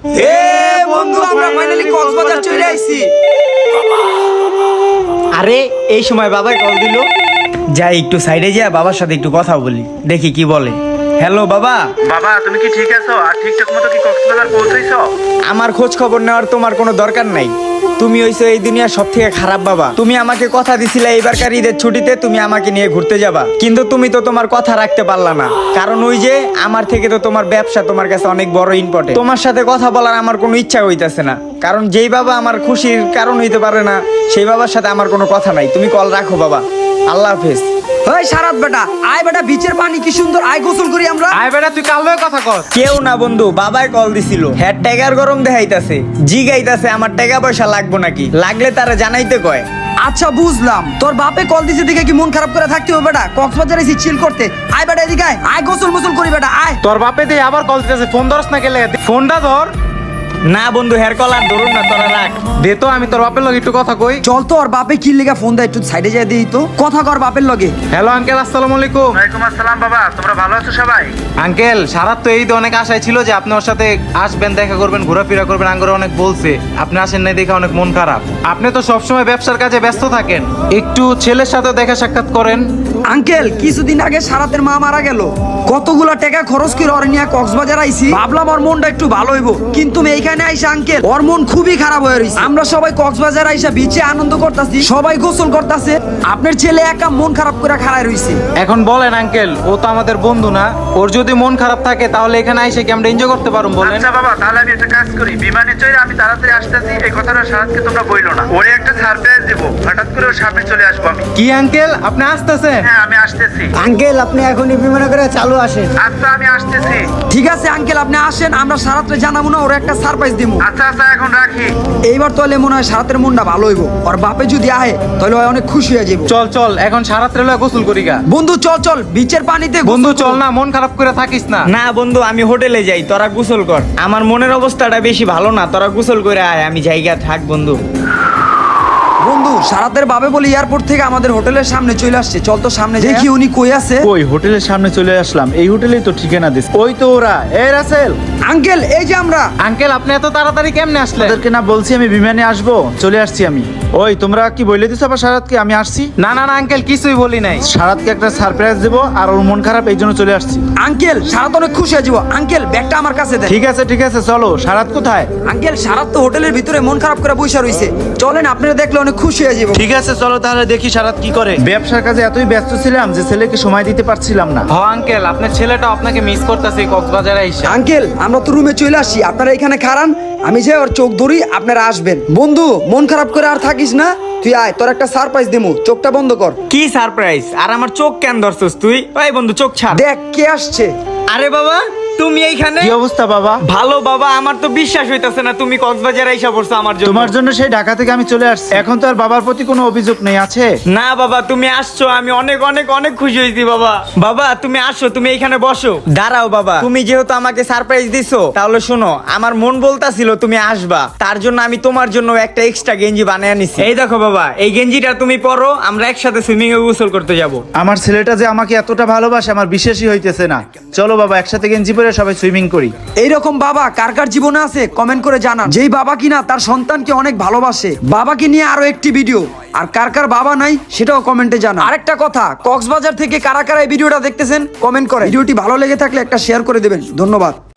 বন্ধু আমরা ফাইনালি কক্সবাজার চলে আইছি। আরে এই সময় বাবাই কল দিল, যাই একটু সাইডে যা বাবার সাথে একটু কথা বলি, দেখি কি বলে। হ্যালো বাবা। বাবা তুমি কি ঠিক আছো? আর ঠিকঠাক মতো কি কক্সবাজার পৌঁছাইছো? আমার খোঁজ খবর নেওয়ার তোমার কোনো দরকার নাই। তুমি হইছো এই দুনিয়ার সব থেকে খারাপ বাবা। তুমি আমাকে কথা দিছিলে এইবারকার ঈদের ছুটিতে তুমি আমাকে নিয়ে ঘুরতে যাবা, কিন্তু তুমি তো তোমার কথা রাখতে পারলা না। কারণ ওই যে আমার থেকে তো তোমার ব্যবসা তোমার কাছে অনেক বড় ইম্পর্টেন্ট। তোমার সাথে কথা বলার আমার কোনো ইচ্ছা হইতাছে না, কারণ যেই বাবা আমার খুশির কারণ হইতে পারে না সেই বাবার সাথে আমার কোনো কথা নাই। তুমি কল রাখো বাবা, আল্লাহ হাফেজ। ওই সারাত বেটা, আয় বেটা, বিচের পানি কি সুন্দর, আয় গোসল করি আমরা। আয় বেটা তুই কাল কথা কর। কেউ না বন্ধু, বাবাই কল দিছিল। হ্যাঁ টাকার গরম দেখাইতাছে, জিগাইতাছে আমার টাকা পয়সা লাগবো নাকি, লাগলে তারা জানাইতে কয়। আচ্ছা বুঝলাম, তোর বাপে কল দিছে দেখে কি মন খারাপ করে থাকতে হবে বেটা? কক্সবাজার এসে চিল করতে। আয় বেটা এদিকে আয়, আয় গোসল মোসল করি বেটা, আয়। তোর বাপে দিয়ে আবার কল দিতেছে, ফোন ধরস না গেলে ফোনটা ধর। না বন্ধু, হেয়ার কল আর ধরুন না, তোরা রাখ। দে তো আমি তোর বাপের লগে একটু কথা কই। চল তো, ওর বাপে কি লেগে ফোন দেয়, একটু সাইডে যাই দিই তো, কথা কর বাপের লগে। হ্যালো আঙ্কেল, আসসালামু আলাইকুম। ওয়ালাইকুম আসসালাম বাবা, তোমরা ভালো আছো সবাই? আঙ্কেল সারাত তো এই তো অনেক আশায় ছিল যে আপনি ওর সাথে আসবেন, দেখা করবেন, ঘোরাফেরা করবেন। আঙ্গুর অনেক বলছে, আপনি আসেন নাই দেখে অনেক মন খারাপ। আপনি তো সবসময় ব্যবসার কাজে ব্যস্ত থাকেন, একটু ছেলের সাথে দেখা সাক্ষাৎ করেন। আঙ্কেল কিছুদিন আগে সারাতের মা মারা গেল, কতগুলা টাকা খরচ করে ওর নিয়ে কক্সবাজার আইছি, ভাবলাম ওর মনটা একটু ভালো হইব, কিন্তু এইখানে আইসা আঙ্কেল ওর মন খুবই খারাপ হয়ে রইছে। আমরা সবাই কক্সবাজার আইসা বিচে আনন্দ করতাছি, সবাই গোসল করতাছে, আপনার ছেলে একা মন খারাপ করে খাড়ায় রইছে। এখন বলেন আঙ্কেল, ও তো আমাদের বন্ধু না, ওর যদি মন খারাপ থাকে তাহলে এখানে আইসে কি আমরা এনজয় করতে পারবো? বলেন। আচ্ছা বাবা, তাহলে আমি একটা কাজ করি, বিমানে চড়ে আমি তাড়াতাড়ি আসতেছি, এই কথাটা সারাতকে তোমরা বইলো না, ওরে একটা সারপ্রাইজ দেব, হঠাৎ করে ওর সামনে চলে আসবো আমি। কি আঙ্কেল আপনি আসতেছেন? হ্যাঁ আমি আসতেছি। আঙ্কেল আপনি এখনই বিমানে করে চালু আসেন। আচ্ছা আমি আসতেছি। ঠিক আছে আঙ্কেল আপনি আসেন, আমরা সারাতরে জানাবো না, ওর একটা সারপ্রাইজ দিব। আচ্ছা আচ্ছা এখন রাখি। এইবার তাহলে মনে হয় সারাতের মনটা ভালো হইব, ওর বাপে যদি আহে তাহলে ওই অনেক খুশি হয়ে যাবো। চল চল এখন সারাত্রে লয়ে গোসল করি গা। বন্ধু চল চল, বিচের পানিতে গোসল বন্ধু চল করব। না, মন খারাপ করে থাকিস না। না বন্ধু, আমি হোটেলে যাই, তোরা গোসল কর। আমার মনের অবস্থাটা বেশি ভালো না, তোরা গোসল করে আয়, আমি জায়গা থাক বন্ধু। বন্ধু সারাতের বাবে বলে এয়ারপোর্ট থেকে আমাদের হোটেলের সামনে চলে আসছে, চল তো সামনে যাই, দেখি উনি কই আছে। ওই হোটেলের সামনে চলে আসলাম, এই হোটেলেই তো ঠিকানা দিস। ওই তো ওরা। এই রাসেল, আঙ্কেল এই যে আমরা। আঙ্কেল আপনি এত তাড়াতাড়ি কেমনে আসলেন? ওদেরকে না বলছি আমি বিমানে আসবো, চলে আসছি আমি। ওই তোমরা কি বলে দিছো আবার সারাতকে আমি আসছি? না না না আঙ্কেল কিছুই বলি নাই। সারাতকে একটা সারপ্রাইজ দেবো, আর ওর মন খারাপ এই জন্য চলে আসছি। আঙ্কেল সারাত অনেক খুশি হয়ে যাবো। আঙ্কেল ব্যাগটা আমার কাছে দেন। ঠিক আছে চলো। সারাত কোথায়? আঙ্কেল সারাত তো হোটেলের ভিতরে মন খারাপ করে বসে রইছে, চলেন আপনারা দেখলে অনেক খুশি হয়ে যাবো। ঠিক আছে চলো তাহলে দেখি সারাত কি করে। ব্যবসার কাজে এতই ব্যস্ত ছিলাম যে ছেলেকে সময় দিতে পারছিলাম না। হ আঙ্কেল, আপনার ছেলেটা আপনাকে মিস করতেছে কক্সবাজারে আইসা। আঙ্কেল আমরা তো রুমে চলে আসি, আপনারা এখানে খাড়ান, আমি যে ওর চোখ ধরি, আপনারা আসবেন। বন্ধু মন খারাপ করে আর থাকিস না, তুই আয়, তোর একটা সারপ্রাইজ দেবো, চোখটা বন্ধ কর। কি সারপ্রাইজ? আর আমার চোখ কেন ধরছস তুই? ওই বন্ধু চোখ ছাড়। দেখ কে আসছে। আরে বাবা তুমি এইখানে? কি অবস্থা বাবা? ভালো বাবা, আমার তো বিশ্বাস হইতাছে না তুমি কক্সবাজার আইসা পড়ছো আমার জন্য। তোমার জন্য সেই ঢাকা থেকে আমি চলে আসছি, এখন তো আর বাবার প্রতি কোনো অভিযোগ নেই, আছে? না বাবা তুমি আসছো, আমি অনেক অনেক অনেক খুশি হয়েছি বাবা। বাবা তুমি আসো, তুমি এইখানে বসো। দাঁড়াও বাবা, তুমি যেহেতু আমাকে সারপ্রাইজ দিছো তাহলে শোনো, আমার মন বলতাছিল তুমি আসবা, তার জন্য আমি তোমার জন্য একটা এক্সট্রা গেঞ্জি বানিয়ে আনিছি। এই দেখো বাবা, এই গেঞ্জিটা তুমি পরো, আমরা একসাথে সুইমিং এ গোসল করতে যাব। আমার ছেলেটা যে আমাকে এতটা ভালোবাসে আমার বিশ্বাসই হইতেছে না। চলো বাবা একসাথে গেঞ্জি পরে সবাই সুইমিং করি। এইরকম বাবা কার কার জীবনে আছে কমেন্ট করে জানান, যেই বাবা কিনা তার সন্তানকে অনেক ভালোবাসে। বাবাকে নিয়ে আরো একটি ভিডিও, আর কার কার বাবা নাই সেটাও কমেন্টে জানান। আরেকটা কথা, কক্সবাজার থেকে কারা কারা এই ভিডিওটা দেখতেছেন কমেন্ট করে। ভিডিওটি ভালো লেগে থাকলে একটা শেয়ার করে দেবেন। ধন্যবাদ।